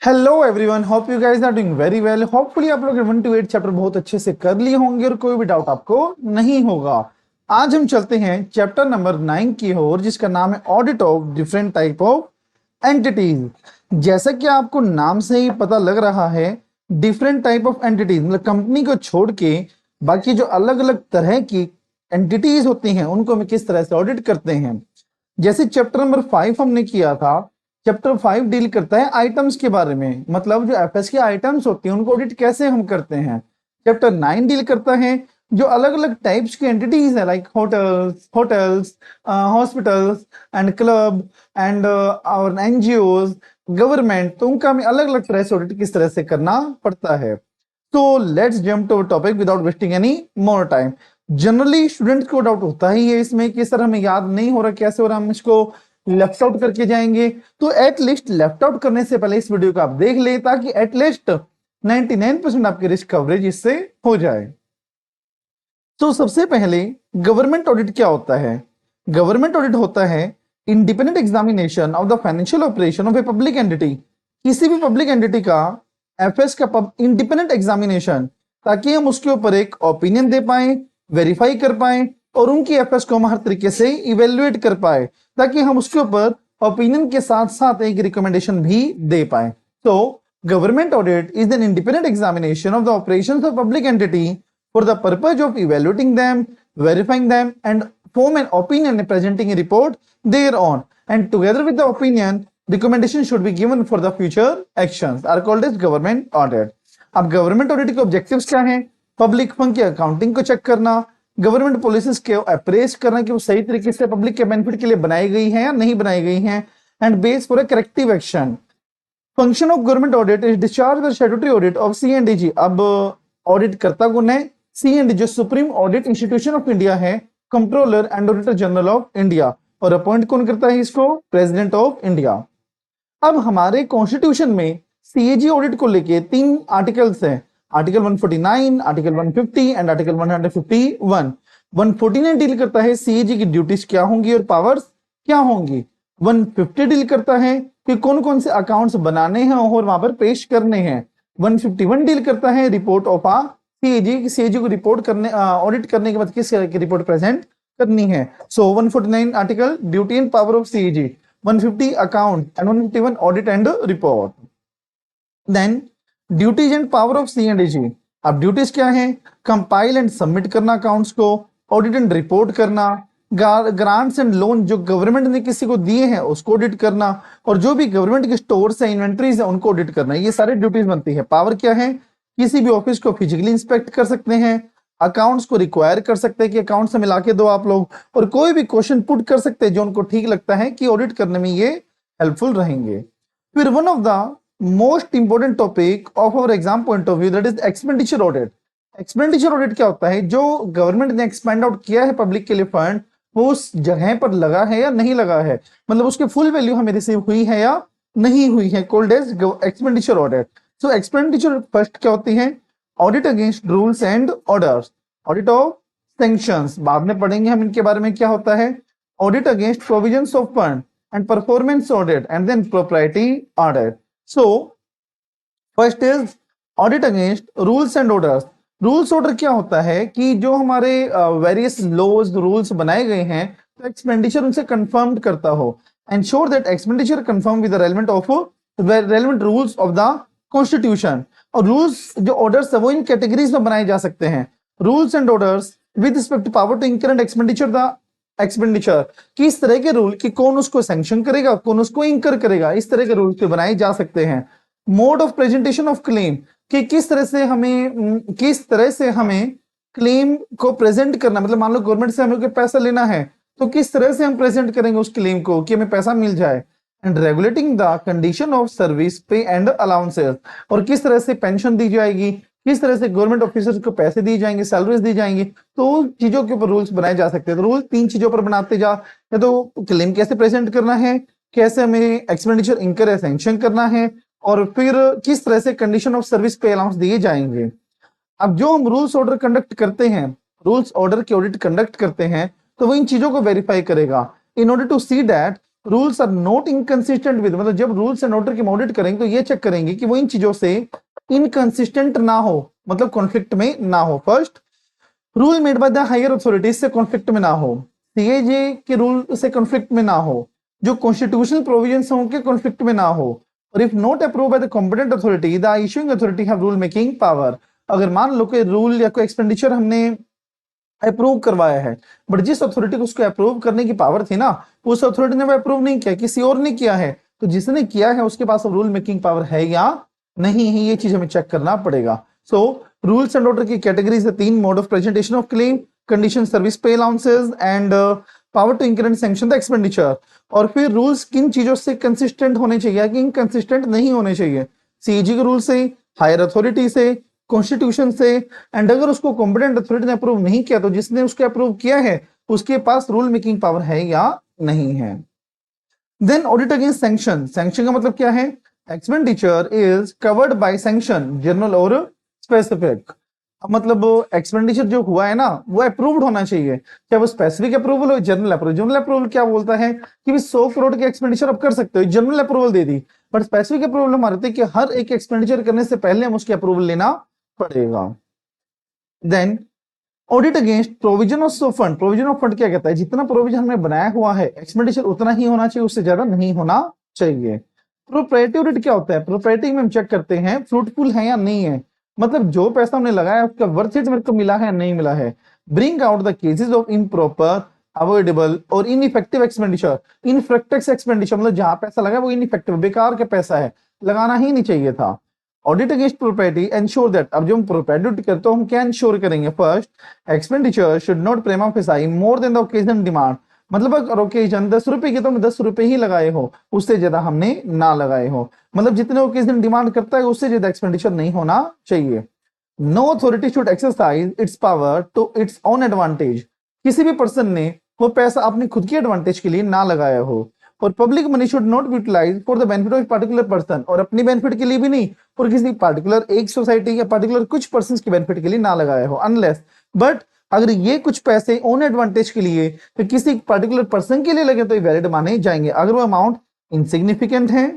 Hello everyone, hope you guys are doing very well. Hopefully आप लोग 1 to 8 chapter बहुत अच्छे से कर लिए होंगे और कोई भी डाउट आपको नहीं होगा। आज हम चलते हैं चैप्टर नंबर 9 की ओर, जिसका नाम है audit of different type of entities. जैसा कि आपको नाम से ही पता लग रहा है, डिफरेंट टाइप ऑफ एंटिटीज मतलब कंपनी को छोड़ के बाकी जो अलग अलग तरह की एंटिटीज होती हैं उनको हम किस तरह से ऑडिट करते हैं। जैसे चैप्टर नंबर 5 हमने किया था, चैप्टर 5 डील करता है आइटम्स के बारे में, मतलब जो एफएस के आइटम्स होते हैं उनको ऑडिट कैसे हम करते हैं। चैप्टर 9 डील करता है जो अलग अलग टाइप्स की एंटिटीज है, like hotels, hospitals and club and और एनजीओज, गवर्नमेंट, तो उनका हमें अलग अलग तरह से ऑडिट किस तरह से करना पड़ता है। तो let's jump to topic without wasting any more time. Generally student को डाउट होता ही है इसमें कि सर हमें याद नहीं हो रहा कैसे हो रहा, हम इसको लेफ्ट आउट करके जाएंगे। तो एटलीस्ट लेफ्ट आउट करने से पहले इस वीडियो को आप देख ले, ताकि एटलीस्ट 99% आपकी रिस्क कवरेज इससे हो जाए। तो सबसे पहले गवर्नमेंट ऑडिट क्या होता है? गवर्नमेंट ऑडिट होता है independent examination of the financial operation of a public entity. किसी भी पब्लिक एंटिटी का एफएस का इंडिपेंडेंट एग्जामिनेशन, ताकि हम उसके ऊपर एक ओपिनियन दे पाए, वेरीफाई कर पाए और उनकी एफएस को हम हर तरीके से इवेल्युएट कर पाए, ताकि हम उसके ऊपर ओपिनियन के साथ साथ एक रिकमेंडेशन भी दे पाए। तो government audit is an independent examination of the operations of public entity for the purpose of evaluating them, verifying them and form an opinion and presenting a report thereon, and together with the opinion recommendation should be given for the future actions are called as government audit। अब government audit के objectives क्या हैं? Public fund की accounting को check करना, government policies को अप्रेस करना कि वो सही तरीके से पब्लिक के बेनिफिट के लिए बनाई गई हैं या नहीं बनाई गई हैं, and base for a corrective action. Function of government audit is discharge the statutory audit of C and AG. अब ऑडिट करता कौन है? सीएनडी, जो supreme audit institution of India है, controller and auditor general of India. और अपॉइंट कौन करता है इसको? President of India. अब हमारे कॉन्स्टिट्यूशन में सीएजी ऑडिट को लेके 3 आर्टिकल्स हैं, article 149, article 150 and article 151। 149 deal करता है सीएजी की ड्यूटीज क्या होंगी और पावर्स क्या होंगी। 150 डील करता है कि कौन कौन से अकाउंट्स बनाने हैं और वहां पर पेश करने हैं। 151 डील करता है report of a CAG, CAG को रिपोर्ट करने, ऑडिट करने के बाद किस तरह की रिपोर्ट प्रेजेंट करनी है। So 149 article duty and power of CAG, 150 account and 151 audit and report. Then duties and power of C and AG. अब ड्यूटीज क्या है? कंपाइल एंड सबमिट करना अकाउंट्स को, ऑडिट एंड रिपोर्ट करना, ग्रांट्स एंड लोन जो government ने किसी को दिए हैं उसको ऑडिट करना, और जो भी गवर्नमेंट के स्टोर्स है, इन्वेंट्रीज है, उनको ऑडिट करना। ये सारे ड्यूटीज बनती है। पावर क्या है? किसी भी ऑफिस को फिजिकली इंस्पेक्ट कर सकते हैं, अकाउंट्स को रिक्वायर कर सकते हैं कि अकाउंट से मिला के दो आप लोग, और कोई भी क्वेश्चन पुट कर सकते हैं जो उनको ठीक लगता है कि ऑडिट करने में ये हेल्पफुल रहेंगे। फिर one of the most important topic of our exam point of view, that is expenditure audit. Expenditure audit क्या होता है? जो गवर्नमेंट ने एक्सपेंड आउट किया है पब्लिक के लिए फंड, वो उस जगह पर लगा है या नहीं लगा है, मतलब उसकी फुल वैल्यू हमें रिसीव हुई है या नहीं हुई है, called as expenditure audit. So expenditure first क्या होती है? Audit against rules and orders, audit of sanctions, बाद में पढ़ेंगे हम इनके बारे में क्या होता है। Audit against provisions of fund and performance audit and then propriety audit. So first is audit against rules and orders. Rules order क्या होता है कि जो हमारे वेरियस लॉज रूल्स बनाए गए हैं, तो एक्सपेंडिचर उनसे कंफर्म करता हो, ensure that expenditure confirm with the relevant rules of the constitution. और रूल्स जो ऑर्डर्स है वो इन कैटेगरीज में बनाए जा सकते हैं। Rules and orders with respect to power to incur and expenditure the expenditure, किस तरह के रूल कि कौन उसको सैंक्शन करेगा, कौन उसको इंकर करेगा, इस तरह के रूल्स बनाए जा सकते हैं। Mode of presentation of claim, कि किस तरह से हमें क्लेम को प्रेजेंट करना, मतलब मान लो गवर्नमेंट से हमें पैसा लेना है तो किस तरह से हम प्रेजेंट करेंगे उस क्लेम को कि हमें पैसा मिल जाए। And regulating the condition of service पे एंड अलाउंसेस, और किस तरह से पेंशन दी जाएगी, किस तरह से गवर्नमेंट ऑफिसर्स को पैसे दी जाएंगे, सैलरीज दी जाएंगी, तो चीजों के ऊपर रूल्स बनाए जा सकते हैं। तो रूल 3 चीजों पर बनाते जा, या तो क्लेम कैसे प्रेजेंट करना है, कैसे हमें एक्सपेंडिचर इंकर या सैंक्शन करना है, और फिर किस तरह से कंडीशन ऑफ सर्विस पे अलाउंस दिए जाएंगे। अब जो हम रूल्स ऑर्डर कंडक्ट करते हैं, रूल्स ऑर्डर की ऑडिट कंडक्ट करते हैं, तो वो इन चीजों को वेरीफाई करेगा in order to see that rules are not inconsistent with, मतलब जब रूल्स एंड ऑर्डर की ऑडिट करेंगे तो ये चेक करेंगे कि वो इन चीजों से इनकंसिस्टेंट ना हो, मतलब कॉन्फ्लिक्ट में ना हो। First, rule made by the higher authorities से कॉन्फ्लिक्ट में ना हो, सीएजे के रूल से कॉन्फ्लिक्ट में ना हो, जो कॉन्स्टिट्यूशनल प्रोविजंस हैं उनके कॉन्फ्लिक्ट में ना हो, और if not approve by the competent authority the issuing authority have rule making power. अगर मान लो कि रूल या कोई एक्सपेंडिचर हमने अप्रूव करवाया है, बट जिस अथॉरिटी को उसको अप्रूव करने की पावर थी ना, उस अथॉरिटी ने वो अप्रूव नहीं किया, किसी और ने किया है, तो जिसने किया है उसके पास रूल मेकिंग पावर है या नहीं है, ये चीज हमें चेक करना पड़ेगा। सो रूल्स एंड ऑर्डर की कैटेगरीज है तीन: mode of presentation of claim, condition, service pay allowances and power to increment sanction the expenditure. और फिर रूल्स किन चीजों से कंसिस्टेंट होने चाहिए कि इनकंसिस्टेंट नहीं होने चाहिए, सीएजी के रूल से, हायर अथॉरिटी से, कॉन्स्टिट्यूशन से, एंड अगर उसको कॉम्पिटेंट अथॉरिटी ने अप्रूव नहीं किया तो जिसने उसके अप्रूव किया है उसके पास रूल मेकिंग पावर है या नहीं है। Then audit against sanction. Sanction का मतलब क्या है? Expenditure is covered by sanction, general और स्पेसिफिक। मतलब एक्सपेंडिचर जो हुआ है ना वो अप्रूव्ड होना चाहिए, चाहे वो स्पेसिफिक अप्रूवल हो, जनरल अप्रूवल। जनरल अप्रूवल क्या बोलता है कि भी 100 करोड़ के एक्सपेंडिचर आप कर सकते हो, general approval they the. But specific approval हमारे कि हर एक एक्सपेंडिचर करने से पहले हम उसकी अप्रूवल लेना पड़ेगा। Then audit against provision of fund. Provision of fund क्या कहता है? जितना प्रोविजन हमने बनाया हुआ है एक्सपेंडिचर उतना ही होना चाहिए, उससे ज्यादा नहीं होना चाहिए। प्रोप्राइटी ऑडिट क्या होता है? प्रोप्राइटी में हम चेक करते हैं फ्रूटफुल है या नहीं है, मतलब जो पैसा हमने लगाया उसका वर्थ इट मेरे को मिला है या नहीं मिला है। Bring out the cases of improper, avoidable और इनइफेक्टिव एक्सपेंडिचर। इनफ्रक्टेक्स एक्सपेंडिचर मतलब जहां पैसा लगा वो इनइफेक्टिव, बेकार का पैसा है, लगाना ही नहीं चाहिए था। Audit against property ensure that. अब जो हम प्रोपर्टी ऑडिट करते हैं हम क्या इंश्योर करेंगे? First, expenditure should not prima facie more than the occasion demand. मतलब अगर ओकेजन 10 रुपए की तो हमने 10 रुपए ही लगाए हो, उससे ज्यादा हमने ना लगाए हो। मतलब जितने ओकेजन डिमांड करता है उससे ज्यादा एक्सपेंडिचर नहीं होना चाहिए। No authority should exercise its power to its own advantage. किसी भी पर्सन ने वो पैसा अपनी खुद की एडवांटेज के लिए ना लगाया हो। और public money should not be utilize for the benefit of particular person, और अपनी बेनिफिट के लिए भी नहीं, और किसी पार्टिकुलर एक सोसाइटी या पार्टिकुलर कुछ पर्सन की बेनिफिट के लिए ना लगाया हो। अनलेस, बट अगर ये कुछ पैसे ओन एडवांटेज के लिए तो किसी पार्टिकुलर पर्सन के लिए लगे तो ये वैलिड माने जाएंगे, अगर वो अमाउंट इनसिग्निफिकेंट है।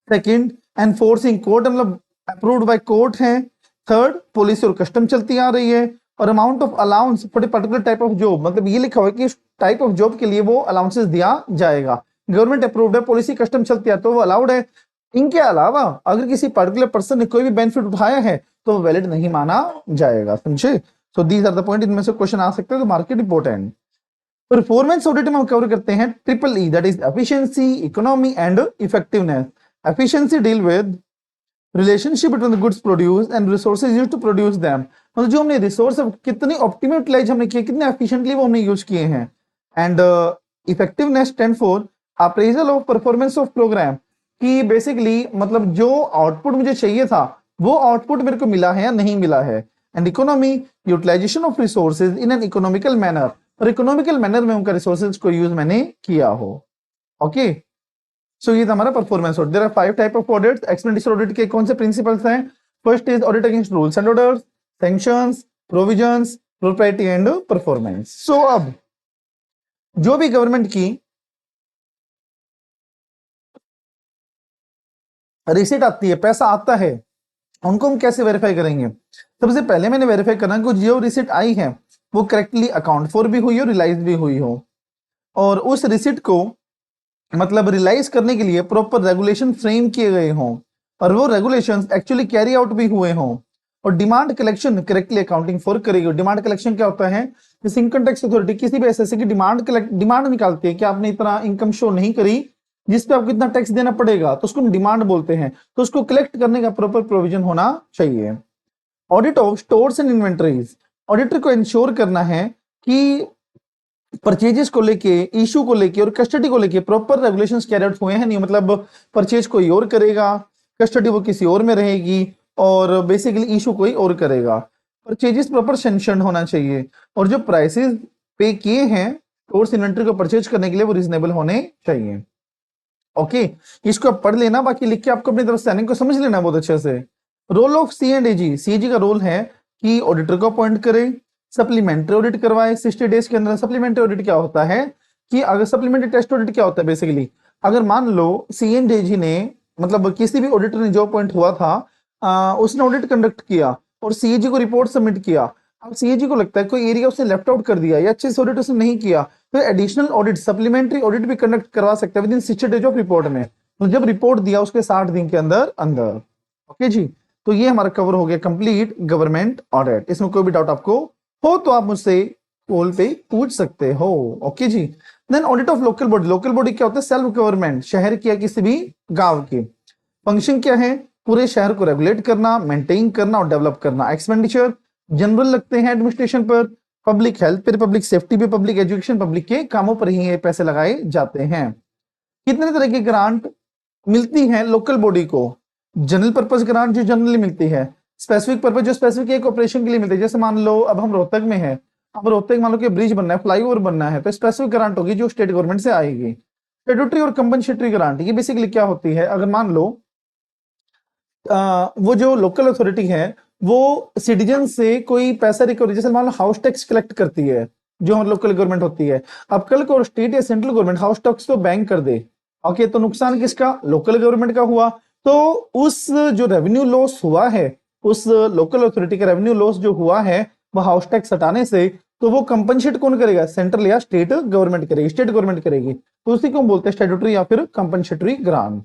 सेकंड, एनफोर्सिंग कोर्ट, मतलब अप्रूव्ड बाय कोर्ट है। थर्ड, पुलिस और कस्टम चलती आ रही है। और amount of allowance for particular type of job, मतलब ये लिखा हुआ है कि इस टाइप ऑफ जॉब के लिए वो अलाउंसेस दिया जाएगा। गवर्नमेंट अप्रूव्ड है, पॉलिसी कस्टम चलती है तो वो अलाउड है। इनके अलावा अगर किसी पर्टिकुलर पर्सन ने कोई भी बेनिफिट उठाया है तो वो वैलिड नहीं माना जाएगा, समझे? So these are the point, इनमें से क्वेश्चन आ सकते हैं तो मार्केट इंपॉर्टेंट। परफॉर्मेंस ऑडिट में हम कवर करते हैं triple E, that is efficiency, economy and effectiveness. Efficiency deal with relationship between the goods produce and resources used to produce them, मतलब जो हमने रिसोर्स कितनी ऑप्टिमम यूटिलाइज हमने किए, कितने एफिशिएंटली वो हमने यूज किए हैं। And effectiveness stand for appraisal of performance of program, कि बेसिकली मतलब जो आउटपुट मुझे चाहिए था वो आउटपुट मेरे को मिला है या नहीं मिला है। And economy, utilization of resources in an economical manner, और इकोनॉमिकल मैनर में उनका रिसोर्सेज को यूज मैंने किया हो। ओके, सो ये हमारा performance audit. There are 5 type of audits. Expenditure audit के कौन से प्रिंसिपल्स हैं? First is audit against rules and orders, sanctions, provisions, propriety and performance. So अब जो भी गवर्नमेंट की रिसीट आती है, पैसा आता है, उनको हम कैसे वेरीफाई करेंगे? सबसे पहले मैंने वेरीफाई करना कि जो रिसीट आई है वो करेक्टली अकाउंट फॉर भी हुई हो, रिलाइज भी हुई हो, और उस रिसीट को मतलब रियलाइज करने के लिए प्रॉपर रेगुलेशन फ्रेम किए गए हों, और वो रेगुलेशंस एक्चुअली कैरी आउट भी हुए हों, और demand collection correctly accounting for करेगी। डिमांड कलेक्शन क्या होता है? जैसे इनकम टैक्स अथॉरिटी किसी भी एसएससी की डिमांड निकालती है कि आपने इतना इनकम शो नहीं करी जिस पे आपको इतना टैक्स देना पड़ेगा, तो उसको डिमांड बोलते हैं। तो उसको कलेक्ट करने का प्रॉपर प्रोविजन होना चाहिए। Audit of stores and inventories, auditor को इंश्योर करना है कि परचेजेस को लेके, इशू को लेके और कस्टडी को लेके प्रॉपर रेगुलेशंस कैरी आउट हुए हैं नहीं, मतलब परचेज कोई और करेगा, कस्टडी वो किसी और में रहेगी, और बेसिकली इशू कोई और करेगा। परचेजेस प्रॉपर सैंक्शन होना चाहिए, और जो प्राइसेस पे किए हैं स्टोर्स इन्वेंटरी को परचेज करने के लिए वो रीजनेबल होने चाहिए। ओके, इसको आप पढ़ लेना, बाकी लिख के आपको अपनी तरफ से को समझ लेना बहुत अच्छे से। Role of C and AG, CAG का रोल है कि ऑडिटर को अपॉइंट करे, सप्लीमेंट्री ऑडिट करवाए 60 डेज के अंदर। सप्लीमेंट्री ऑडिट क्या होता है कि अगर सप्लीमेंट्री टेस्ट ऑडिट क्या होता है बेसिकली, अगर मान लो सीएनडीजी ने मतलब किसी भी ऑडिटर ने जो पॉइंट हुआ था उसने ऑडिट कंडक्ट किया और सीएजी को रिपोर्ट सबमिट किया। अब सीएजी को लगता है कोई एरिया उसने लेफ्ट आउट कर दिया या अच्छे से ऑडिट उसने नहीं किया, तो एडिशनल ऑडिट सप्लीमेंट्री ऑडिट भी कंडक्ट करवा सकता है with in 60 days of report में, तो जब रिपोर्ट दिया उसके 60 दिन के अंदर अंदर। ओके जी, तो ये हमारा कवर हो गया कंप्लीट गवर्नमेंट ऑडिट। इसमें कोई भी डाउट आपको हो तो आप मुझसे कॉल पे पूछ सकते हो। Okay ji, then audit of local body. Local body क्या होता है? सेल्फ गवर्नमेंट, शहर की या किसी भी गांव की। फंक्शन क्या है? पूरे शहर को रेगुलेट करना, मेंटेन करना और डेवलप करना। एक्सपेंडिचर जनरल लगते हैं एडमिनिस्ट्रेशन पर, पब्लिक हेल्थ पर, पब्लिक सेफ्टी पे, पब्लिक एजुकेशन, पब्लिक के कामों पर ही ये पैसे लगाए जाते हैं। कितने तरह की ग्रांट मिलती है लोकल बॉडी को? जनरल पर्पस ग्रांट जो जनरली मिलती है, स्पेसिफिक पर्पस जो स्पेसिफिक एक ऑपरेशन के लिए मिलती है। जैसे मान लो अब हम रोहतक में है, अब रोहतक मान लो कि ब्रिज बनना है, फ्लाईओवर बनना है, तो स्पेसिफिक ग्रांट होगी जो स्टेट गवर्नमेंट से आएगी। स्टेट्यूटरी और कंपनसेटरी ग्रांट ये बेसिकली क्या होती है? अगर मान लो वो जो लोकल अथॉरिटी है वो सिटीजन से कोई पैसा रिकवर, जैसे मान लो हाउस टैक्स कलेक्ट करती है जो लोकल गवर्नमेंट होती है। अब कल को स्टेट या सेंट्रल गवर्नमेंट हाउस टैक्स तो बैंक कर दे, ओके, तो नुकसान किसका? लोकल गवर्नमेंट का हुआ। तो उस जो रेवेन्यू लॉस हुआ है, उस लोकल अथॉरिटी का रेवेन्यू लॉस जो हुआ है वो हाउस टैक्स हटाने से, तो वो कंपनसेट कौन करेगा? सेंट्रल या स्टेट गवर्नमेंट करेगी, स्टेट गवर्नमेंट करेगी। तो उसी को बोलते हैं स्टैट्यूटरी या फिर compensatory grant.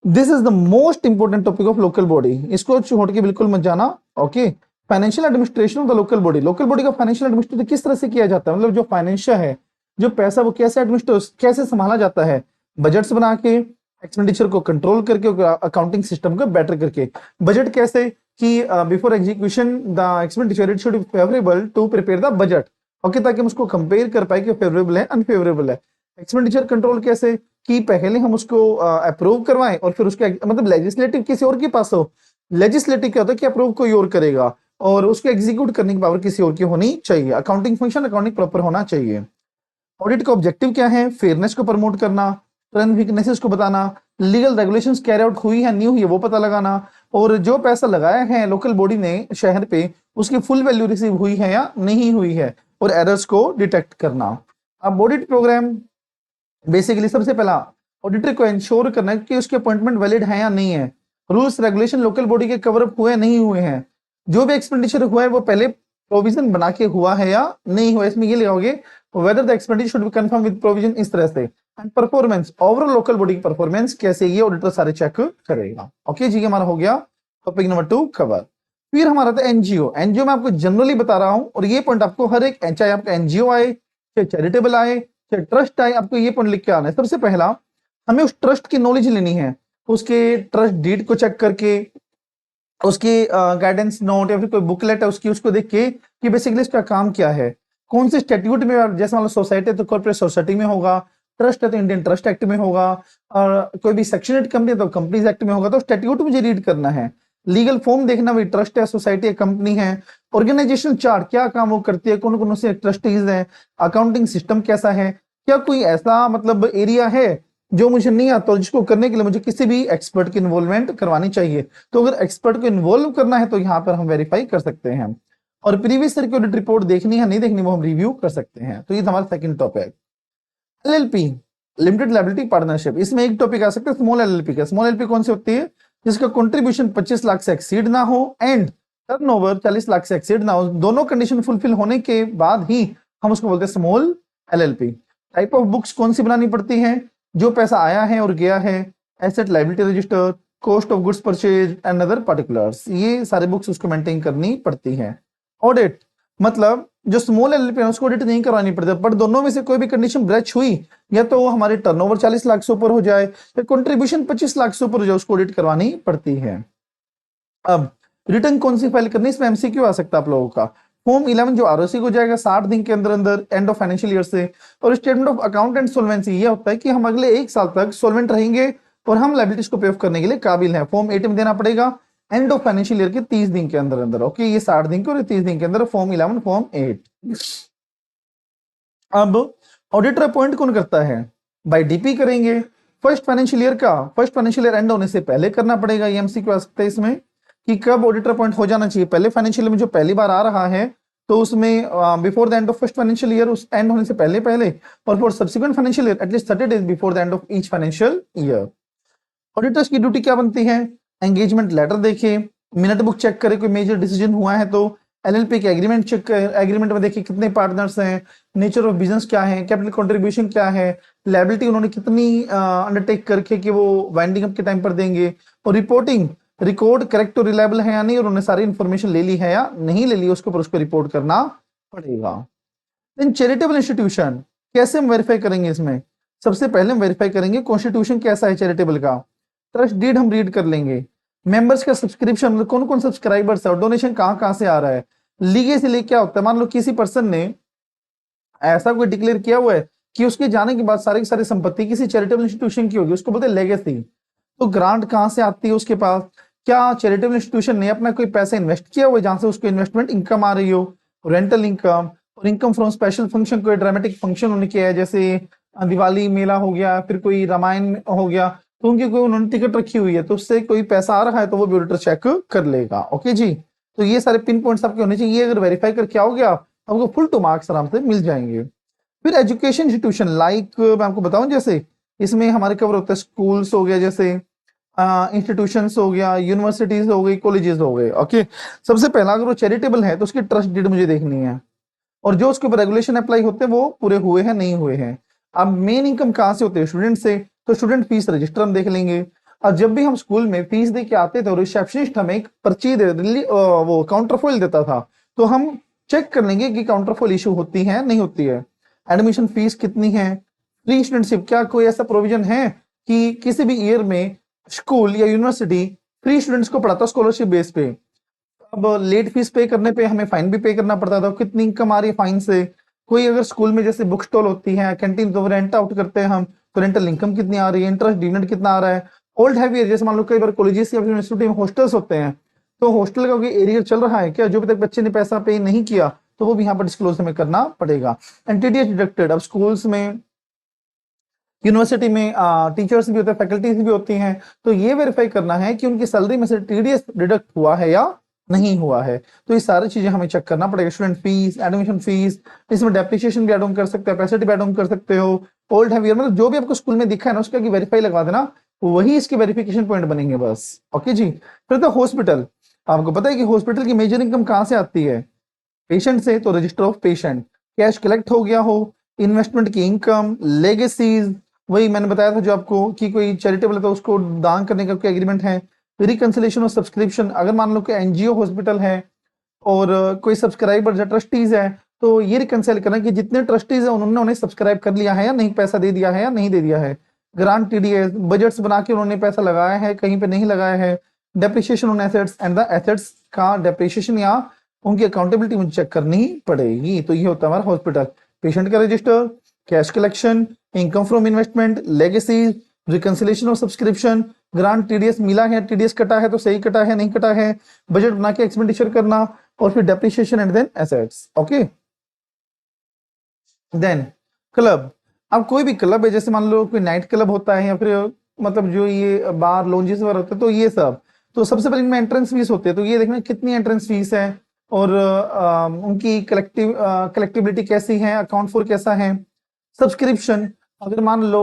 This is the most important topic of local body, इसको छोड़ के बिल्कुल मत जाना। Okay, financial administration of the local body. Local body का फाइनेंशियल एडमिनिस्ट्रेशन किस तरह से किया जाता है? मतलब जो फाइनेंशियल है, जो पैसा वो कैसे एडमिनिस्ट्रेट, कैसे संभाला जाता है? बजट्स बना के, एक्सपेंडिचर को कंट्रोल करके, अकाउंटिंग सिस्टम को बेटर करके। बजट कैसे कि before execution the expenditure it should be favourable to prepare the budget, okay, ताकि हम उसको कंपेयर कर पाए कि फेवरेबल है अनफेवरेबल है। एक्सपेंडिचर कंट्रोल कैसे कि पहले हम उसको अप्रूव करवाएं और फिर उसके मतलब लेजिस्लेटिव किसी और के पास हो। लेजिस्लेटिव क्या होता है कि अप्रूव कोई और करेगा और उसको एग्जीक्यूट करने की पावर किसी और की होनी चाहिए। अकाउंटिंग फंक्शन अकाउंटिंग प्रॉपर होना चाहिए। ऑडिट का ऑब्जेक्टिव क्या है? फेयरनेस को प्रमोट करना, स्ट्रेंथ वीकनेसेस को बताना, लीगल रेगुलेशंस कैरी आउट हुई है नहीं हुई है वो पता लगाना, और जो पैसा लगाया है लोकल बॉडी ने शहर पे उसकी फुल वैल्यू रिसीव हुई है या नहीं हुई है, और एरर्स को डिटेक्ट करना। अब ऑडिट प्रोग्राम बेसिकली सबसे पहला ऑडिटर को इंश्योर करना है कि उसके अपॉइंटमेंट वैलिड है या नहीं है, रूल्स रेगुलेशन लोकल बॉडी के कवर अप हुए नहीं हुए हैं, जो भी एक्सपेंडिचर हुआ है वो पहले प्रोविजन बना के हुआ है या नहीं हुआ। इसमें ये लिखोगे whether the expenditure should be confirm with provision, इस तरह से। And performance, overall local body की परफॉर्मेंस कैसे, ये ऑडिटर सारे चेक करेगा। ओके जी, हमारा हो गया टॉपिक नंबर 2 कवर। फिर हमारा था एनजीओ। एनजीओ में आपको जनरली बता रहा हूं, और ये पॉइंट आपको हर एक, चाहे आपका एनजीओ आए, चाहे चैरिटेबल आए, चाहे ट्रस्ट आए, आपको ये पॉइंट लिख के आना है। सबसे पहला हमें उस ट्रस्ट की नॉलेज लेनी है, उसके ट्रस्ट डीड को चेक करके, उसकी गाइडेंस नोट या फिर कोई बुकलेट है उसकी, उसको देख के कि बेसिकली इसका काम क्या है, कौन से स्टैट्यूट में, जैसे मान लो सोसाइटी है तो कॉर्पोरेट सोसाइटी में होगा, ट्रस्ट है तो इंडियन ट्रस्ट एक्ट में होगा, और कोई भी सेक्शन 8 कंपनी है तो कंपनीज एक्ट में होगा। तो स्टैट्यूट मुझे रीड करना है, लीगल फॉर्म देखना, भाई ट्रस्ट है, सोसाइटी है, कंपनी है, ऑर्गेनाइजेशनल चार्ट क्या काम वो करती है, कौन कौन से ट्रस्टीज हैं, अकाउंटिंग सिस्टम कैसा है, क्या कोई ऐसा मतलब एरिया है जो मुझे नहीं आता और जिसको करने के लिए मुझे किसी भी एक्सपर्ट की इन्वॉल्वमेंट करवानी चाहिए। तो अगर एक्सपर्ट को इन्वॉल्व करना है तो यहाँ पर हम वेरीफाई कर सकते हैं, और प्रीवियस ईयर की ऑडिट रिपोर्ट देखनी है नहीं देखनी वो हम रिव्यू कर सकते हैं। तो ये हमारा second topic. LLP, limited liability partnership, इसमें एक टॉपिक आ सकता है स्मॉल एलएलपी का। स्मॉल एलएलपी कौन सी होती है? जिसका कंट्रीब्यूशन 25 लाख से एक्सीड ना हो एंड टर्नओवर 40 लाख से एक्सीड ना हो, दोनों कंडीशन फुलफिल होने के बाद ही हम उसको बोलते हैं small LLP. Type of books कौन सी बनानी पड़ती है? जो पैसा आया है और गया है, asset liability register, cost of goods purchase and other particulars, ये सारे बुक्स उसको मेंटेन करनी पड़ती है। ऑडिट मतलब जो स्मॉल एलएलपी है उसको ऑडिट नहीं करवानी पड़ती, बट दोनों में से कोई भी कंडीशन ब्रेच हुई, या तो हमारी टर्नओवर 40 लाख से ऊपर हो जाए या कंट्रीब्यूशन 25 लाख से ऊपर हो जाए, उसको ऑडिट करवानी पड़ती है। अब रिटर्न कौन सी फाइल करनी, इसमें एमसीक्यू आ सकता है आप लोगों का। फॉर्म 11 जो आरओसी को जाएगा 60 दिन के अंदर अंदर एंड ऑफ फाइनेंशियल ईयर से। और statement of account and solvency, ये होता है कि हम अगले 1 साल तक सोलवेंट रहेंगे और हम लायबिलिटीज को पे ऑफ करने के लिए काबिल हैं। फॉर्म 8 में देना पड़ेगा एंड ऑफ फाइनेंशियल ईयर के 30 दिन के अंदर अंदर। ओके, ये 60 दिन के और 30 दिन के अंदर, फॉर्म 11 फॉर्म 8। अब ऑडिटर अपॉइंट कौन करता है? बाय डीपी करेंगे। फर्स्ट फाइनेंशियल ईयर एंड होने से पहले करना पड़ेगा। ये एमसीक्यू आ सकता है इसमें कि कब ऑडिटर अपॉइंट हो जाना चाहिए। पहले फाइनेंशियल में जो पहली बार आ रहा है तो उसमें before the end of first financial year, उस एंड होने से पहले पहले, और for subsequent financial year at least 30 days before the end of each financial year. Auditors की ड्यूटी क्या बनती है? एंगेजमेंट लेटर देखे, मिनट बुक चेक करे, कोई मेजर डिसीजन हुआ है तो एलएलपी के एग्रीमेंट चेक करे, एग्रीमेंट में देखिए कितने पार्टनर्स हैं, नेचर ऑफ बिजनेस क्या है, कैपिटल कंट्रीब्यूशन क्या है, लायबिलिटी उन्होंने कितनी अंडरटेक करके कि वो वाइंडिंग अप के टाइम पर देंगे, और रिपोर्टिंग रिकॉर्ड करेक्ट और रिलायबल है या नहीं, और उन्होंने सारी इंफॉर्मेशन ले ली है या नहीं ले ली, उसको पर उसको रिपोर्ट करना पड़ेगा। देन चैरिटेबल इंस्टीट्यूशन कैसे हम वेरीफाई करेंगे? इसमें सबसे पहले हम वेरीफाई करेंगे कॉन्स्टिट्यूशन कैसा है चैरिटेबल का, ट्रस्ट डीड हम रीड कर लेंगे, मेंबर्स का सब्सक्रिप्शन, मतलब कौन कौन सब्सक्राइबर्स है और डोनेशन कहाँ कहाँ से आ रहा है, लीगेसी क्या होता है, मान लो किसी पर्सन ने ऐसा कोई डिक्लेयर किया हुआ है कि उसके जाने के बाद सारी की सारी संपत्ति किसी चैरिटेबल इंस्टीट्यूशन की होगी, उसको बोलते हैं लेगेसी। तो ग्रांट कहाँ से आती है उसके पास? क्या चैरिटेबल इंस्टीट्यूशन ने अपना कोई पैसा इन्वेस्ट किया हुआ है जहां से उसको इन्वेस्टमेंट इनकम आ रही हो, रेंटल इनकम और इनकम फ्रॉम स्पेशल फंक्शन, कोई ड्रामेटिक फंक्शन उन्होंने किया है जैसे दिवाली मेला हो गया, फिर कोई रामायण हो गया, तो उनकी कोई उन्होंने टिकट रखी हुई है तो उससे कोई पैसा आ रहा है तो वो भी ऑडिटर चेक कर लेगा। ओके जी, तो ये सारे पिन पॉइंट्स आपके होने चाहिए, अगर वेरीफाई करके आओगे आप आपको फुल टू मार्क्स आराम से मिल जाएंगे। फिर एजुकेशन इंस्टीट्यूशन लाइक मैं आपको बताऊं, जैसे इसमें हमारे कवर होता है स्कूल्स हो गया, जैसे इंस्टीट्यूशंस हो गया, यूनिवर्सिटीज हो गई, कॉलेजेस हो गए। ओके, सबसे पहला अगर वो चैरिटेबल है तो उसकी ट्रस्ट डीड मुझे देखनी है, और जो उसके ऊपर रेगुलेशन अप्लाई होते हैं वो पूरे हुए हैं नहीं हुए हैं। अब मेन इनकम कहाँ से होती है? स्टूडेंट से, तो स्टूडेंट फीस रजिस्टर हम देख लेंगे। और जब भी हम स्कूल में फीस दे के आते थे और रिसेप्शनिस्ट हमें एक पर्ची वो काउंटरफॉइल देता था, तो हम चेक कर लेंगे कि काउंटरफॉइल इशू होती है नहीं होती है। एडमिशन फीस कितनी है, फ्री स्टूडेंटशिप, क्या कोई ऐसा प्रोविजन है कि किसी भी ईयर में स्कूल या यूनिवर्सिटी फ्री स्टूडेंट्स को पढ़ाता स्कॉलरशिप बेस पे? अब लेट फीस पे करने पे हमें फाइन भी पे करना पड़ता था, कितनी इनकम आ रही है फाइन से। कोई अगर स्कूल में जैसे बुक स्टॉल होती है, कैंटीन तो रेंट आउट करते हैं हम, तो रेंटल इनकम कितनी आ रही है, इंटरेस्ट डिविडेंड कितना आ रहा है। ओल्ड हैवियर, जैसे मान लो कई बार कॉलेजेस या यूनिवर्सिटी में हॉस्टल्स होते हैं, तो हॉस्टल का कोई एरियर चल रहा है क्या, जो भी तक बच्चे ने पैसा पे नहीं किया तो वो भी यहाँ पर डिस्क्लोज हमें करना पड़ेगा। एंड टीडीएस डिडक्टेड, अब स्कूल्स में यूनिवर्सिटी में टीचर्स भी होते हैं, फैकल्टीज भी होती हैं, तो ये वेरीफाई करना है कि उनकी सैलरी में से टीडीएस डिडक्ट हुआ है या नहीं हुआ है। तो ये सारी चीजें हमें चेक करना पड़ेगा। स्टूडेंट फीस, एडमिशन फीस, इसमें डेप्रिसिएशन भी एड ऑन कर सकते हो, पैसेट भी एड ऑन कर सकते हो, ओल्ड हैवियर, मतलब जो भी आपको स्कूल में दिखा है ना उसका की वेरीफाई लगवा देना, वही इसके वेरिफिकेशन पॉइंट बनेंगे बस। ओके जी। फिर तो हॉस्पिटल, आपको पता है कि हॉस्पिटल की मेजर इनकम कहाँ से आती है? पेशेंट से, तो register of patient, cash collect हो गया हो, इन्वेस्टमेंट की इनकम, लेगेसीज, वही मैंने बताया था जो आपको कि कोई चैरिटेबल है तो उसको दान करने का कोई एग्रीमेंट है, रिकंसिलेशन ऑफ सब्सक्रिप्शन, अगर मान लो कि एनजीओ हॉस्पिटल है और कोई सब्सक्राइबर या ट्रस्टीज है तो ये रिकंसाइल करना कि जितने ट्रस्टीज है उन्होंने उन्हें सब्सक्राइब कर लिया है या नहीं, पैसा दे दिया है या नहीं दे दिया है। ग्रांट टीडीएस, बजट्स बना के उन्होंने पैसा लगाया है कहीं पे नहीं लगाया है, depreciation on assets and the assets का डेप्रिसिएशन या उनकी अकाउंटेबिलिटी मुझे चेक करनी पड़ेगी। तो ये होता है हमारा हॉस्पिटल। पेशेंट का register, cash collection, income from investment, legacy, reconciliation of subscription, grant TDS मिला है, टीडीएस कटा है तो सही कटा है नहीं कटा है, बजट बना के एक्सपेंडिचर करना, और फिर depreciation and then assets. Okay, then club, अब कोई भी क्लब है, जैसे मान लो कोई नाइट क्लब होता है या फिर मतलब जो ये बार लॉन्जेस वगैरह होते हैं, तो ये सब, तो सबसे पहले इनमें एंट्रेंस फीस होती है, तो ये देखना कितनी एंट्रेंस फीस है और उनकी कलेक्टिबिलिटी कैसी है, अकाउंट फॉर कैसा है। सब्सक्रिप्शन, अगर मान लो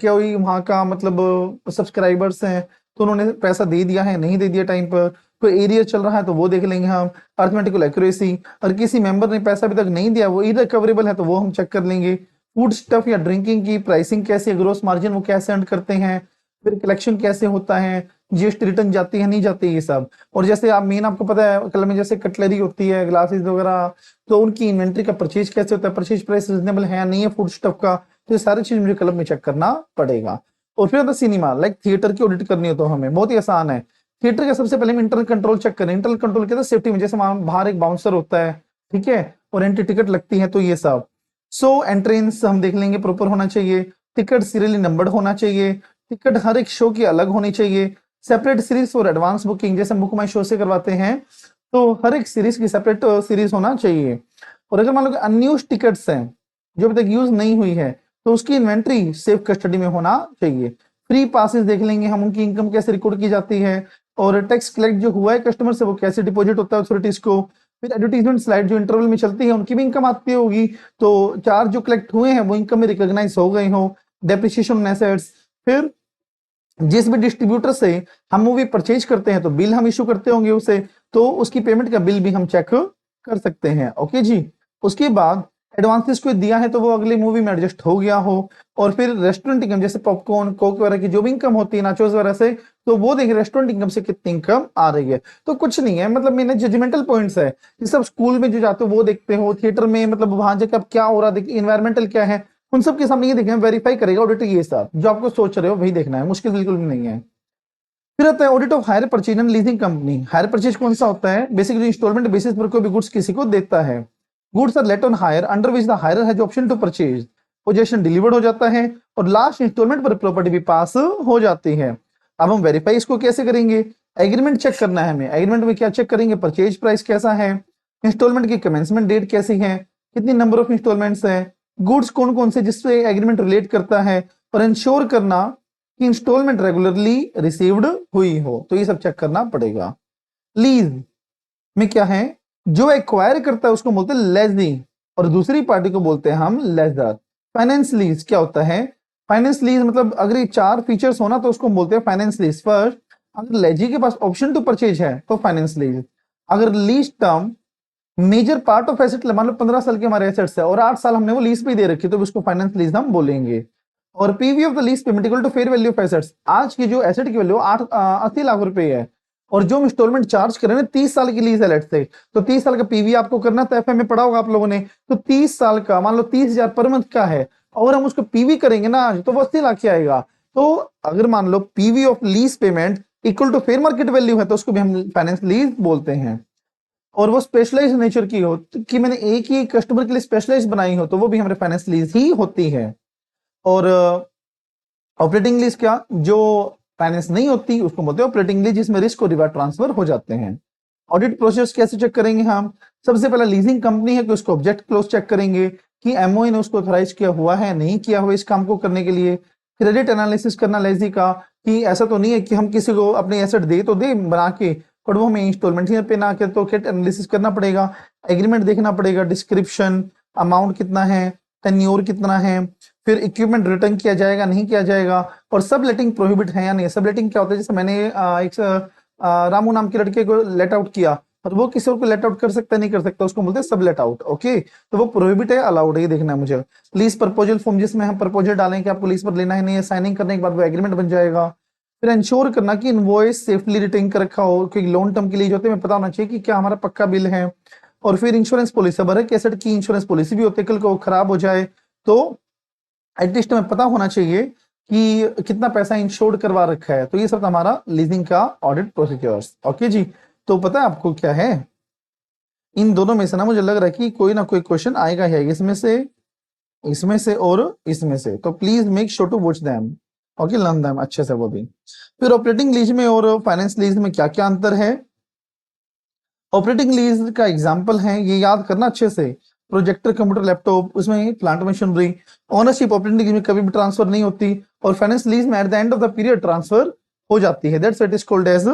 क्या हुई वहां का मतलब सब्सक्राइबर्स हैं तो उन्होंने पैसा दे दिया है नहीं दे दिया टाइम पर, कोई एरिया चल रहा है तो वो देख लेंगे हम। अर्थमेटिकल एक्यूरेसी, और किसी मेंबर ने पैसा अभी तक नहीं दिया वो इररिकवरेबल है तो वो हम चेक कर लेंगे। फूड स्टफ या ड्रिंकिंग की प्राइसिंग कैसी है, ग्रोस मार्जिन वो कैसे अर्न करते हैं, फिर कलेक्शन कैसे होता है, जीएसटी रिटर्न जाती है नहीं जाती, ये सब। और जैसे आप मेन आपको पता है कल में जैसे कटलरी होती है, ग्लासेस वगैरह, तो उनकी इन्वेंट्री का परचेज कैसे होता है, परचेज प्राइस रीजनेबल है या नहीं है फूड स्टफ का, तो ये सारी चीज मुझे क्लब में चेक करना पड़ेगा। और फिर सिनेमा लाइक थिएटर की ऑडिट करनी हो तो हमें बहुत ही आसान है। थिएटर का सबसे पहले हम इंटरनल कंट्रोल चेक करें। इंटरनल कंट्रोल कहते हैं सेफ्टी में, जैसे बाहर एक बाउंसर होता है, ठीक है, और एंट्री टिकट लगती है, तो ये सब। सो एंट्रेंस हम देख लेंगे प्रॉपर होना चाहिए, टिकट सीरियली नंबर्ड होना चाहिए, टिकट हर एक शो की अलग होनी चाहिए, separate series for advance booking, जैसे बुक माई शो से करवाते हैं तो हर एक सीरीज की सेपरेट सीरीज होना चाहिए। और अगर मान लो अनयूज टिकट्स हैं जो अभी तक यूज नहीं हुई है तो उसकी इन्वेंट्री सेफ कस्टडी में होना चाहिए। फ्री पासेस देख लेंगे हम, उनकी इनकम कैसे रिकॉर्ड की जाती है, और टैक्स कलेक्ट जो हुआ है कस्टमर से वो कैसे डिपॉजिट होता है अथॉरिटीज को। फिर एडवर्टीजमेंट स्लाइड जो इंटरवल में चलती है उनकी भी इनकम आती होगी, तो चार्ज जो कलेक्ट हुए हैं वो इनकम में रिकॉग्नाइज हो गए हो। डेप्रिसिएशन ऑन एसेट्स, फिर जिस भी डिस्ट्रीब्यूटर से हम मूवी परचेज करते हैं तो बिल हम इशू करते होंगे उसे, तो उसकी पेमेंट का बिल भी हम चेक कर सकते हैं। ओके जी। उसके बाद एडवांसेस को दिया है तो वो अगली मूवी में एडजस्ट हो गया हो। और फिर रेस्टोरेंट इनकम जैसे पॉपकॉर्न कोक वगैरह की जो भी इनकम होती है नाचोस वगैरह से, तो वो देखें रेस्टोरेंट इनकम से कितनी इनकम आ रही है। तो कुछ नहीं है, मतलब मैंने जजमेंटल पॉइंट्स है, ये सब स्कूल में जो जाते हो वो देखते हो, थिएटर में मतलब वहां जाकर अब क्या हो रहा है, इन्वायरमेंटल क्या है, उन सब के सामने ये देखना, वेरीफाई करेगा ऑडिटर ये सब जो आपको सोच रहे हो वही देखना है, मुश्किल बिल्कुल भी नहीं है। फिर आता है audit of hire purchase and leasing company. Hire purchase कौन सा होता है? बेसिकली इंस्टॉलमेंट बेसिस पर कोई भी गुड्स किसी को देता है। Goods are let on hire under which the hirer has option to purchase. Possession delivered हो जाता है और लास्ट इंस्टॉलमेंट पर प्रॉपर्टी भी पास हो जाती है। अब हम वेरीफाई इसको कैसे करेंगे? एग्रीमेंट चेक करना है हमें। एग्रीमेंट में क्या चेक करेंगे? परचेज प्राइस कैसा है, इंस्टॉलमेंट की कमेंसमेंट डेट कैसी है, कितनी नंबर ऑफ इंस्टॉलमेंट्स है, गुड्स कौन कौन से जिससे एग्रीमेंट रिलेट करता है, और इंश्योर करना कि इंस्टॉलमेंट रेगुलरली रिसीव्ड हुई हो, तो ये सब चेक करना पड़ेगा। लीज में क्या है? जो एक्वायर करता है उसको बोलते हैं लेजी और दूसरी पार्टी को बोलते हैं हम लेजर। फाइनेंस लीज क्या होता है? फाइनेंस लीज मतलब अगर ये चार फीचर्स होना तो उसको बोलते हैं फाइनेंस लीज। फर्स्ट, अगर लेजी के पास ऑप्शन टू परचेज है तो फाइनेंस लीज। अगर lease term major part of asset, मान लो 15 साल के हमारे एसेट्स है और 8 साल हमने वो लीज पे दे रखी तो उसको फाइनेंस लीज हम बोलेंगे। और PV of the lease payment equal to fair value of assets. आज की जो एसेट की वैल्यू 80 लाख रुपए है और जो हम इंस्टॉलमेंट चार्ज कर रहे हैं 30 साल की लीज है लेट से, तो 30 साल का पीवी आपको करना था, एफए में पढ़ा होगा आप लोगों ने। तो 30 साल का मान लो 30,000 पर मंथ का है और हम उसको पीवी करेंगे ना आज तो वो 80 लाख ही आएगा। तो अगर मान लो PV of lease payment equal to fair market value है तो उसको भी हम फाइनेंस लीज बोलते हैं। और वो स्पेशलाइज नेचर की हो कि मैंने एक ही कस्टमर के लिए स्पेशलाइज बनाई हो तो वो भी हमारे फाइनेंस लीज ही होती है। और ऑपरेटिंग लीज क्या? जो फाइनेंस नहीं होती उसको बोलते हैं ऑपरेटिंग लीज, जिसमें रिस्क और रिवार्ड ट्रांसफर हो जाते हैं। ऑडिट प्रोसेस कैसे चेक करेंगे हम? सबसे पहला लीजिंग कंपनी है कि उसको ऑब्जेक्ट क्लोज चेक करेंगे कि एमओए ने उसको ऑथराइज किया हुआ है नहीं किया हुआ इस काम को करने के लिए। क्रेडिट एनालिसिस करना लेजी का कि ऐसा तो नहीं है कि हम किसी को अपने एसेट दे तो दे बना के पर वो हमें इंस्टॉलमेंट ही पे ना के, तो क्रेडिट एनालिसिस करना पड़ेगा। एग्रीमेंट देखना पड़ेगा, डिस्क्रिप्शन, अमाउंट कितना है, टेन्योर कितना है, फिर इक्विपमेंट रिटर्न किया जाएगा नहीं किया जाएगा, और सब लेटिंग प्रोहिबिट है या नहीं। सब लेटिंग क्या होता है? जैसे मैंने एक रामू नाम के लड़के को लेट आउट किया और वो किसी और को लेट आउट कर सकता है नहीं कर सकता, उसको बोलते हैं सब लेट आउट। ओके, तो वो प्रोहिबिट है अलाउड है, ये देखना है मुझे। लीज प्रपोजल फॉर्म जिसमें हम प्रपोजल डालें कि आपको लीज पर लेना है नहीं है, साइनिंग करने के बाद वो एग्रीमेंट बन जाएगा। फिर इंश्योर करना कि इनवॉइस सेफली रिटेन कर रखा हो, क्योंकि लॉन्ग टर्म के लिए जो होते हैं पता होना चाहिए कि क्या हमारा पक्का बिल है। और फिर इंश्योरेंस पॉलिसी, हर एक एसेट की इंश्योरेंस पॉलिसी भी होती है, कल को खराब हो जाए तो एटलीस्ट हमें पता होना चाहिए कि कितना पैसा इंश्योर्ड करवा रखा है। तो ये सब हमारा लीजिंग का ऑडिट प्रोसीजर्स। ओके जी, तो पता है आपको क्या है? इन दोनों में से ना मुझे लग रहा है कि कोई ना कोई क्वेश्चन आएगा है, इसमें से और इसमें से, तो please make sure to watch them. Okay, learn them अच्छे से वो भी। फिर ऑपरेटिंग लीज में और फाइनेंस लीज में क्या क्या अंतर है? ऑपरेटिंग लीज का एग्जांपल है, ये याद करना अच्छे से, प्रोजेक्टर, कंप्यूटर, लैपटॉप, उसमें plant machinery. Ownership operating lease में कभी भी ट्रांसफर नहीं होती और फाइनेंस लीज में at the end of the period transfer हो जाती है। That's it is called as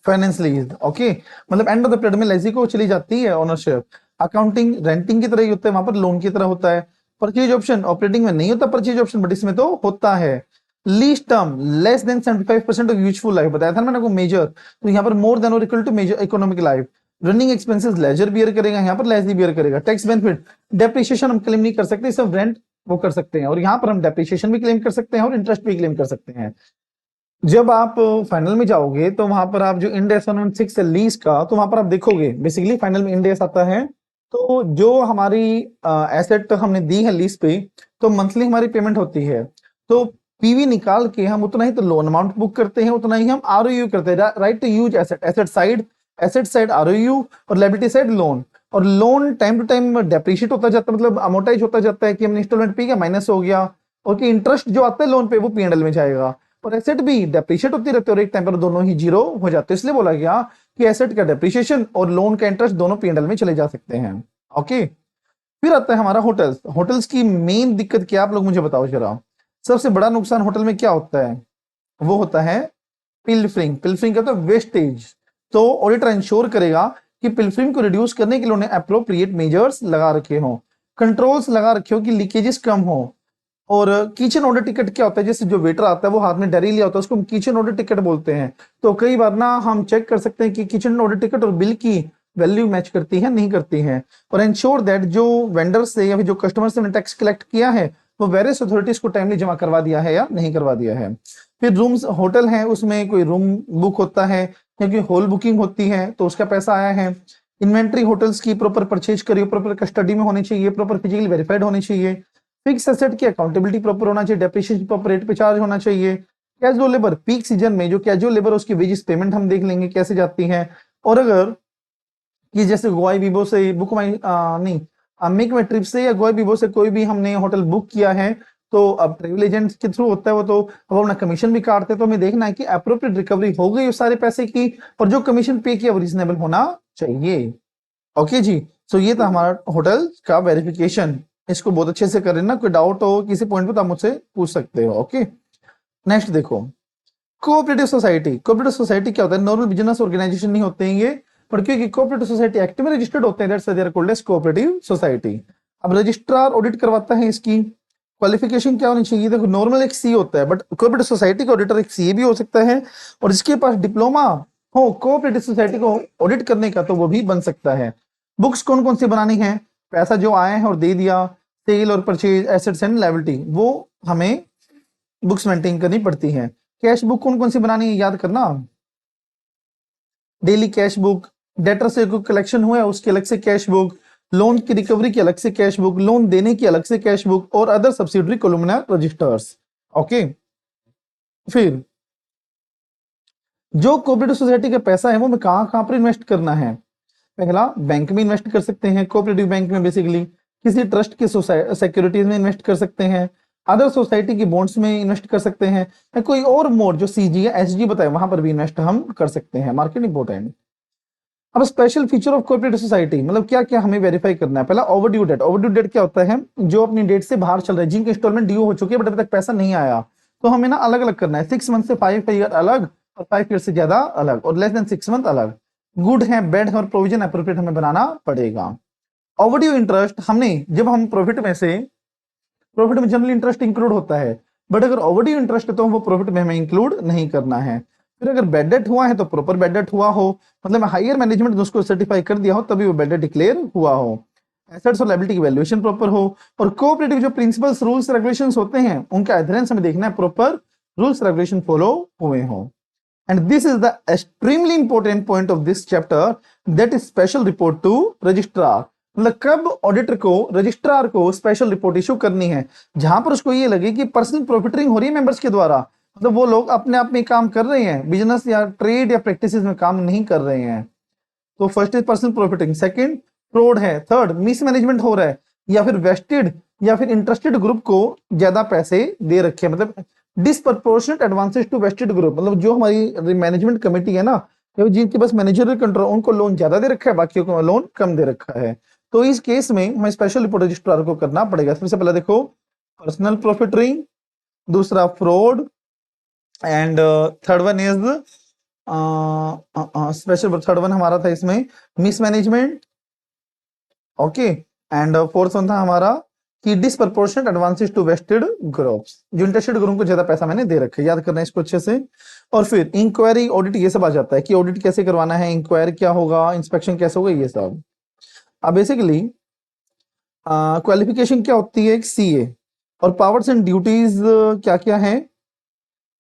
finance lease. Okay, मतलब एंड ऑफ द पीरियड में लेजी को चली जाती है ओनरशिप। अकाउंटिंग रेंटिंग की तरह ही होता है, वहां पर लोन की तरह होता है। परचेज ऑप्शन ऑपरेटिंग में नहीं होता परचेज ऑप्शन, बट इसमें तो होता है। Lease term less than 75% of useful life, बताया था मैंने को मेजर, तो यहाँ पर मोर देन और equal to major economic life. Running expenses lessor bear करेगा, यहाँ पर लेजी बियर करेगा। टैक्स बेनिफिट, डेप्रिसिएशन हम क्लेम नहीं कर सकते, सिर्फ रेंट वो कर सकते हैं, और यहाँ पर हम डेप्रिसिएशन भी क्लेम कर सकते हैं और इंटरेस्ट भी क्लेम कर सकते हैं। जब आप फाइनल में जाओगे तो वहां पर आप जो इंड एस 116 है लीज का, तो वहां पर आप देखोगे बेसिकली फाइनल में इंड एस आता है। तो जो हमारी एसेट हमने दी है लीज पे, तो मंथली हमारी पेमेंट होती है, तो पीवी निकाल के हम उतना ही तो लोन अमाउंट बुक करते हैं, उतना ही हम आरओयू करते हैं, right to use asset. Asset side ROU और लायबिलिटी साइड लोन। और loan time to time depreciate होता जाता है, मतलब अमोर्टाइज होता जाता है कि हमने इंस्टॉलमेंट पे किया माइनस हो गया, और कि इंटरेस्ट जो आता है लोन पे वो पीएनएल में जाएगा। और एसेट भी डेप्रिशिएट होती रहती है और एक टाइम पर दोनों ही जीरो हो जाते हैं, इसलिए बोला गया कि एसेट का डेप्रिशिएशन और लोन का इंटरेस्ट दोनों पीएनएल में चले जा सकते हैं। ओके, फिर आता है हमारा होटल्स। होटल्स की मेन दिक्कत क्या, आप लोग मुझे बताओ जरा। सबसे बड़ा नुकसान होटल में क्या होता है? वो होता है पिल्फरिंग। पिल्फरिंग का तो वेस्टेज, तो ऑडिटर इंश्योर करेगा कि पिलफरिंग को रिड्यूस करने के लिए उन्हें अप्रोप्रिएट मेजर्स लगा रखे हों, कंट्रोल्स लगा रखे हो कि लीकेजेस कम हो। और किचन ऑर्डर टिकट क्या होता है, जैसे जो वेटर आता है वो हाथ में डायरी लिया होता है, उसको हम किचन ऑर्डर टिकट बोलते हैं। तो कई बार ना हम चेक कर सकते हैं कि किचन ऑर्डर टिकट और बिल की वैल्यू मैच करती है नहीं करती है, और इंश्योर दैट जो वेंडर से या फिर जो कस्टमर से हमने टैक्स कलेक्ट किया है वो वेरियस अथॉरिटीज को टाइमली जमा करवा दिया है या नहीं करवा दिया है। फिर रूम्स, होटल है उसमें कोई रूम बुक होता है क्योंकि होल बुकिंग होती है तो उसका पैसा आया है। इन्वेंट्री होटल्स की प्रॉपर परचेज करिए, प्रॉपर कस्टडी में होनी चाहिए, प्रॉपर फिजिकली वेरीफाइड होनी चाहिए। फिक्स एसेट की अकाउंटेबिलिटी प्रॉपर होना चाहिए, डेप्रिसिएशन प्रॉपर रेट पे चार्ज होना चाहिए। कैजुअल लेबर, पीक सीजन में जो कैजुअल लेबर उसकी वेजेस पेमेंट हम देख लेंगे कैसे जाती है। और अगर कि जैसे गोवा बीबो से बुक माई नहीं मेक माई ट्रिप से या गोवा बीबो से कोई भी हमने होटल बुक किया है तो अब ट्रेवल एजेंट के थ्रू होता है वो, तो अब अपना कमीशन भी काटते हैं, तो हमें देखना है कि अप्रोप्रिएट रिकवरी हो गई उस सारे पैसे की, और जो कमीशन पे किया वो रीजनेबल होना चाहिए। ओके जी, सो ये था हमारा होटल का वेरिफिकेशन। इसको बहुत अच्छे से करें ना, कोई डाउट हो किसी पॉइंट पे तो आप मुझसे पूछ सकते हो। ओके, नेक्स्ट देखो, कोऑपरेटिव सोसाइटी। कोऑपरेटिव सोसाइटी क्या होता है, नॉर्मल बिजनेस ऑर्गेनाइजेशन नहीं होते हैं ये, पर क्योंकि कोऑपरेटिव सोसाइटी एक्ट में रजिस्टर्ड होते हैं that's why they are called as cooperative society. अब रजिस्ट्रार ऑडिट करवाता है, इसकी क्वालिफिकेशन क्या होनी चाहिए, देखो नॉर्मल एक सी होता है बट कोऑपरेटिव सोसाइटी का ऑडिटर एक सी भी हो सकता है, और इसके पास डिप्लोमा हो कोऑपरेटिव सोसाइटी को ऑडिट करने का तो वो भी बन सकता है। बुक्स कौन कौन सी बनानी है, पैसा जो आया है और दे दिया, सेल और परचेज, एसेट्स एंड लायबिलिटी, वो हमें बुक्स मेंटेन करनी पड़ती है। कैश बुक कौन कौन सी बनानी है याद करना, डेली कैश बुक, डेटर से कोई कलेक्शन हुआ है उसकी अलग से कैश बुक, लोन की रिकवरी की अलग से कैश बुक, लोन देने की अलग से कैश बुक, और अदर सब्सिडरी कोलुमिनर रजिस्टर्स। ओके, फिर जो कोऑपरेटिव सोसाइटी का पैसा है वो हमें कहां कहां पर इन्वेस्ट करना है। पहला, बैंक में इन्वेस्ट कर सकते हैं, कोऑपरेटिव बैंक में बेसिकली, किसी ट्रस्ट की सिक्योरिटीज में इन्वेस्ट कर सकते हैं, अदर सोसाइटी की बॉन्ड्स में इन्वेस्ट कर सकते हैं, या कोई और मोड जो सीजी या एसजी बताए वहां पर भी इन्वेस्ट हम कर सकते हैं। Market important. अब special feature of cooperative society मतलब क्या क्या हमें वेरीफाई करना है। पहला, ओवरड्यू डेट। ओवरड्यू डेट क्या होता है, जो अपनी डेट से बाहर चल रहे हैं, जिनके इंस्टॉलमेंट ड्यू हो चुके हैं बट अभी तक पैसा नहीं आया, तो हमें ना अलग अलग करना है। 6 मंथ से 5 ईयर अलग, और 5 ईयर से ज्यादा अलग, और लेस देन 6 मंथ अलग। गुड है, बैड है, और प्रोविजन अप्रोप्रिएट हमें बनाना पड़ेगा। ओवरड्यू इंटरेस्ट, हमने जब हम प्रॉफिट में जनरली इंटरेस्ट इंक्लूड होता है, बट अगर ओवरड्यू इंटरेस्ट है तो वो प्रॉफिट में हमें इंक्लूड नहीं करना है। फिर अगर बैड डेट हुआ है तो प्रॉपर बैड डेट हुआ हो, मतलब हायर मैनेजमेंट ने उसको सर्टिफाई कर दिया हो तभी वो बैड डेट डिक्लेयर हुआ हो। एसेट्स और लायबिलिटी की वैल्यूएशन प्रॉपर हो, और कोऑपरेटिव जो प्रिंसिपल्स रूल्स रेगुलेशंस होते हैं उनका एडहेरेंस हमें देखना है, प्रॉपर रूल्स रेगुलेशन फॉलो हुए हो। And this is the extremely important point of this chapter, that is special report to registrar. मतलब कब ऑडिटर को, रजिस्ट्रार को स्पेशल रिपोर्ट इशू करनी है, जहां पर उसको ये लगे कि पर्सनल प्रॉफिटरिंग हो रही है मेंबर्स के द्वारा, मतलब वो लोग अपने आप में काम कर रहे हैं, बिजनेस या ट्रेड या प्रैक्टिस में काम नहीं कर रहे हैं। तो first is personal profiting, second fraud है, थर्ड मिसमैनेजमेंट हो रहा है, या फिर वेस्टेड या फिर इंटरेस्टेड ग्रुप को ज्यादा पैसे दे रखे हैं, मतलब disproportionate advances to vested group, मतलब जो हमारी मैनेजमेंट कमेटी है ना, जिनके पास मैनेजरियल कंट्रोल, उनको लोन ज्यादा दे रखा है, बाकियों को लोन कम दे रखा है। तो इस केस में हमें स्पेशल रिपोर्ट रजिस्ट्रार को करना पड़ेगा। सबसे पहले देखो पर्सनल प्रॉफिटरिंग, दूसरा fraud, and third one is special, third one हमारा था इसमें mismanagement. Okay, and fourth one था हमारा कि disproportionate advances to vested groups, जो इंटरेस्टेड ग्रुप को ज्यादा पैसा मैंने दे रखा है, याद करना है इसको अच्छे से। और फिर इंक्वायरी, ऑडिट, ये सब आ जाता है कि ऑडिट कैसे करवाना है, इंक्वायरी क्या होगा, इंस्पेक्शन कैसे होगा, ये सब। अब बेसिकली क्वालिफिकेशन क्या होती है, एक सीए, और पावर्स एंड ड्यूटीज क्या क्या है।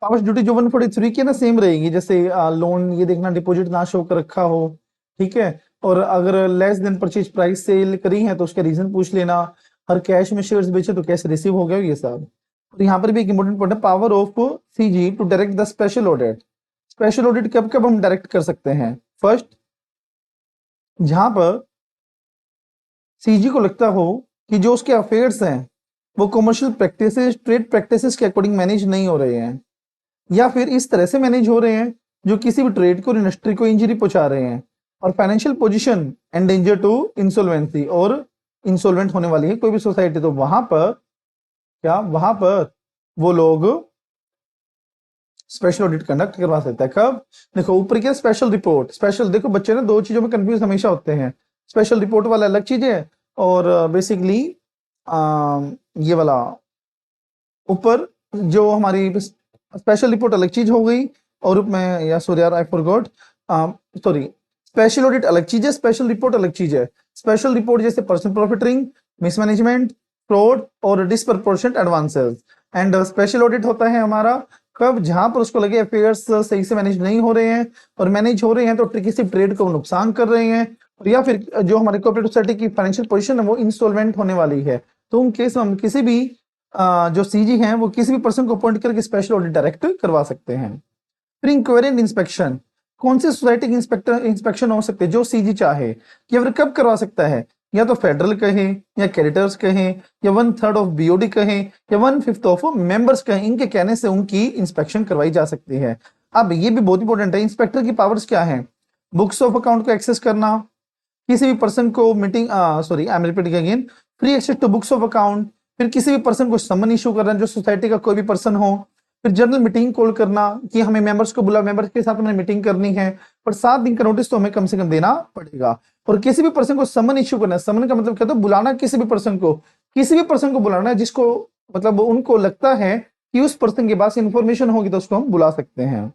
पावर्स ड्यूटी जो 143 की है ना सेम रहेगी, जैसे लोन ये देखना डिपॉजिट ना शो कर रखा हो, ठीक है, और अगर less than purchase price cell करी है तो उसका रीजन पूछ लेना, हर कैश में शेयर्स बेचे तो कैश रिसीव हो गया, ये सब। और यहाँ पर भी एक इंपॉर्टेंट पॉइंट है, power of CG to direct the special audit. Special audit कब कब हम डायरेक्ट कर सकते हैं, फर्स्ट जहां पर सीजी को लगता हो कि जो उसके अफेयर्स हैं वो कमर्शियल प्रैक्टिसेस, ट्रेड प्रैक्टिसेस के अकॉर्डिंग मैनेज नहीं हो रहे हैं, या फिर इस तरह से मैनेज हो रहे हैं जो किसी भी ट्रेड को, इंडस्ट्री को इंजरी पहुंचा रहे हैं, और financial position endanger to insolvency, और इंसॉल्वेंट होने वाली है कोई भी सोसाइटी, तो वहां पर क्या, वहां पर वो लोग स्पेशल ऑडिट कंडक्ट करवा सकता है। कब? देखो ऊपर क्या स्पेशल रिपोर्ट, स्पेशल देखो बच्चे ना दो चीजों में कंफ्यूज हमेशा होते हैं। स्पेशल रिपोर्ट वाला अलग चीज है और बेसिकली ये वाला ऊपर जो हमारी स्पेशल रिपोर्ट अलग चीज हो गई और मैं या सॉरी यार I forgot, sorry special audit अलग चीज है, स्पेशल रिपोर्ट अलग चीज है। स्पेशल रिपोर्ट जैसे पर्सनल प्रॉफिटिंग, मिसमैनेजमेंट, फ्रॉड और disproportionate advances. And special audit होता है हमारा कब? जहां पर उसको लगे अफेयर्स सही से मैनेज नहीं हो रहे हैं और मैनेज हो रहे हैं तो किसी ट्रेड को नुकसान कर रहे हैं या फिर जो हमारी कोऑपरेटिव सोसाइटी की फाइनेंशियल पोजीशन है वो इंस्टॉलमेंट होने वाली है। तो उन केस में हम किसी भी जो सीजी हैं वो किसी भी पर्सन को अपॉइंट करके स्पेशल ऑडिट डायरेक्ट करवा सकते हैं। फिर इंक्वायरी एंड इंस्पेक्शन, कौन सी सोसाइटी की इंस्पेक्शन हो सकते हैं जो सीजी चाहे, या फिर कब करवा सकता है? या तो फेडरल कहें या क्रेडिटर्स कहें या 1/3 ऑफ बीओडी कहें या 1/5 ऑफ मेंबर्स कहें, इनके कहने से उनकी इंस्पेक्शन करवाई जा सकती है। अब ये भी बहुत इंपॉर्टेंट है, इंस्पेक्टर की पावर्स क्या है? बुक्स ऑफ अकाउंट को एक्सेस करना, किसी भी पर्सन को meeting sorry I am repeating again, free access to books of account, फिर किसी भी पर्सन को समन इशू करना जो सोसाइटी का कोई भी पर्सन हो, फिर जनरल मीटिंग कॉल करना कि हमें मेंबर्स को बुला, मेंबर्स के साथ हमें मीटिंग करनी है पर 7 दिन का नोटिस तो हमें कम से कम देना पड़ेगा। और किसी भी पर्सन को समन इशू करना है, समन का मतलब क्या होता है? बुलाना किसी भी पर्सन को, किसी भी पर्सन को बुलाना है जिसको मतलब उनको लगता है कि उस पर्सन के पास इंफॉर्मेशन होगी तो उसको हम बुला सकते हैं,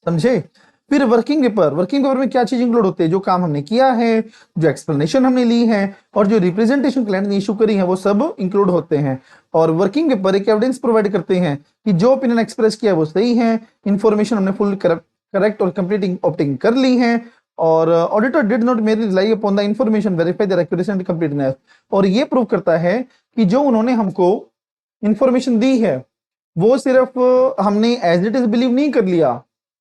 समझे? फिर वर्किंग पेपर, वर्किंग पेपर में क्या चीज इंक्लूड होते हैं? जो काम हमने किया है, जो एक्सप्लेनेशन हमने ली है और जो रिप्रेजेंटेशन क्लाइंट ने इशू करी है वो सब इंक्लूड होते हैं। और वर्किंग पेपर एक एविडेंस प्रोवाइड करते हैं कि जो ओपिनियन एक्सप्रेस किया है वो सही है, इंफॉर्मेशन हमने फुल करेक्ट और कंप्लीट ऑप्टिंग कर ली है और ऑडिटर डिड नॉट मेरी rely upon the information verify the accuracy and completeness. और ये प्रूव करता है कि जो उन्होंने हमको इंफॉर्मेशन दी है वो सिर्फ हमने एज इट इज बिलीव नहीं कर लिया,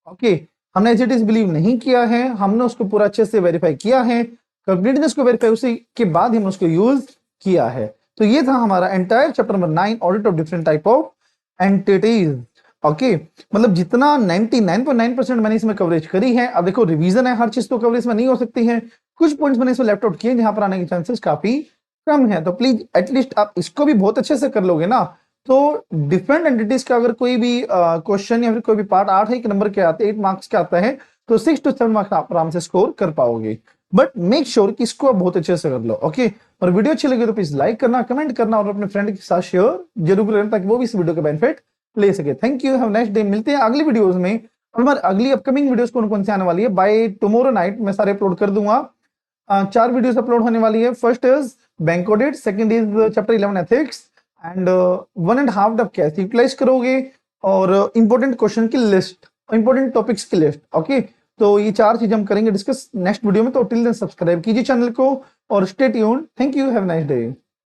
ओके हमने एज इट इज बिलीव नहीं किया है, हमने उसको पूरा अच्छे से वेरीफाई किया है, कंप्लीटनेस को वेरीफाई उसी के बाद हमने उसको यूज किया है। तो ये था हमारा entire chapter number 9 audit of different type of entities. Okay मतलब जितना 99.9% मैंने इसमें कवरेज करी है। अब देखो रिवीजन है, हर चीज तो कवरेज में नहीं हो सकती है, कुछ पॉइंट्स मैंने इसमें लेफ्ट आउट किए जहां पर आने के चांसेस काफी कम है। तो प्लीज एटलीस्ट आप इसको भी बहुत अच्छे से कर लोगे ना तो डिफरेंट एंटिटीज का अगर कोई भी क्वेश्चन या फिर कोई भी पार्ट 8 है 1 नंबर के आते हैं 8 मार्क्स के आता है तो 6 to 7 मार्क्स आप आराम से स्कोर कर पाओगे। बट मेक श्योर कि इसको आप बहुत अच्छे से कर लो, ओके। और वीडियो अच्छी लगी तो प्लीज लाइक करना, कमेंट करना और अपने फ्रेंड के साथ शेयर जरूर करना ताकि वो भी इस वीडियो का बेनिफिट ले सके। Thank you, have next day. मिलते हैं अगली वीडियोस में। हमारी अगली अपकमिंग वीडियोस कौन कौन से आने वाली है बाय टुमारो नाइट मैं सारे अपलोड कर दूंगा। 4 वीडियोस अपलोड होने वाली है। First is bank audit, second is chapter 11 ethics and 1.5 dub कैसे यूटिलाइज करोगे और इंपॉर्टेंट क्वेश्चन की लिस्ट, इंपॉर्टेंट टॉपिक्स की लिस्ट, ओके। तो ये 4 चीज हम करेंगे डिस्कस नेक्स्ट वीडियो में। तो टिल देन सब्सक्राइब कीजिए चैनल को और stay tuned. Thank you, have nice day.